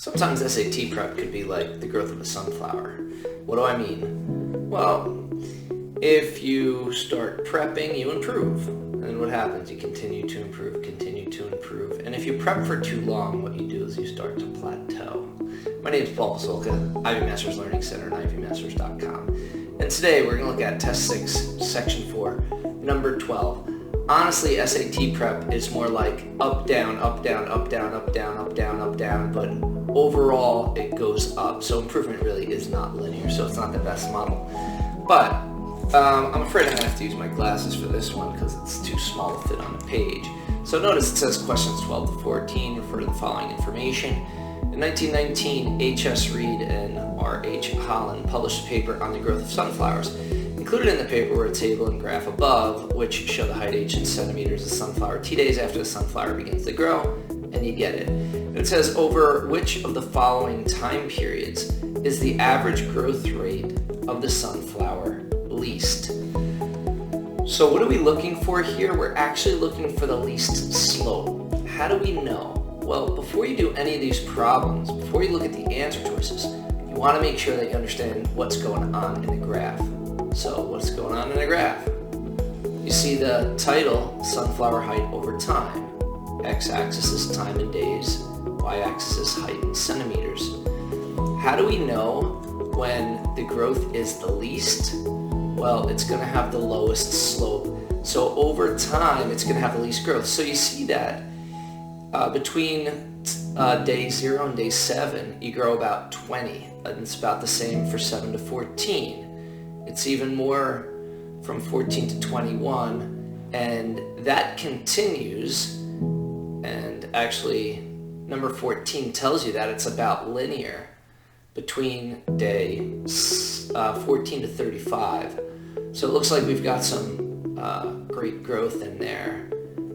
Sometimes SAT prep could be like the growth of a sunflower. What do I mean? Well, if you start prepping, you improve. And what happens? You continue to improve, continue to improve. And if you prep for too long, what you do is you start to plateau. My name is Paul Pasulka, Ivy Masters Learning Center and IvyMasters.com. And today we're going to look at Test 6, Section 4, number 12. Honestly, SAT prep is more like up, down, up, down, up, down, up, down, up, down, up, down, but overall it goes up. So improvement really is not linear, so it's not the best model. But I'm afraid I'm going to have to use my glasses for this one because it's too small to fit on the page. So notice it says questions 12 to 14 refer to the following information. In 1919, H.S. Reed and R.H. Holland published a paper on the growth of sunflowers. Included in the paper were a table and graph above, which show the height h in centimeters of sunflower T days after the sunflower begins to grow, and you get it. And it says over which of the following time periods is the average growth rate of the sunflower least? So what are we looking for here? We're actually looking for the least slope. How do we know? Well, before you do any of these problems, before you look at the answer choices, you want to make sure that you understand what's going on in the graph. So what's going on in the graph? You see the title, sunflower height over time. X-axis is time in days, y-axis is height in centimeters. How do we know when the growth is the least? Well, it's going to have the lowest slope. So over time, it's going to have the least growth. So you see that between day 0 and day 7, you grow about 20. And it's about the same for 7 to 14. It's even more from 14 to 21, and that continues, and actually number 14 tells you that it's about linear between day 14 to 35. So it looks like we've got some great growth in there,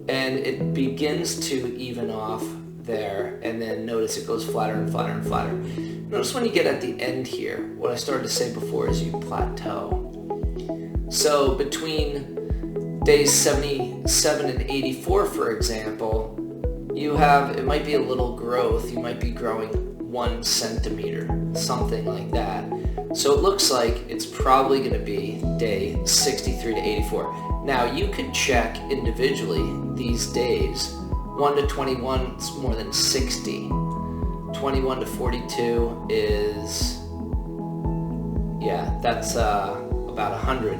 and it begins to even off there, and then notice it goes flatter and flatter and flatter. Notice when you get at the end here, what I started to say before is you plateau. So between days 77 and 84, for example, you have, it might be a little growth. You might be growing 1 centimeter, something like that. So it looks like it's probably going to be day 63 to 84. Now you could check individually these days. 1 to 21 is more than 60. 21 to 42 is, yeah, that's about 100.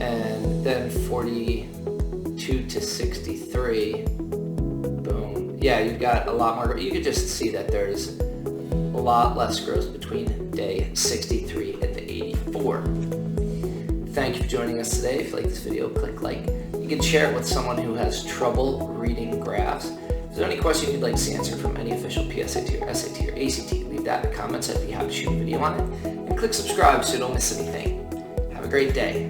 And then 42 to 63, boom. Yeah, you've got a lot more. You could just see that there's a lot less growth between day 63 and 84. Thank you for joining us today. If you like this video, click like. You can share it with someone who has trouble reading graphs. If there's any question you'd like to see answered from any official PSAT or SAT or ACT, leave that in the comments. I'd be happy to shoot a video on it. And click subscribe so you don't miss anything. Have a great day.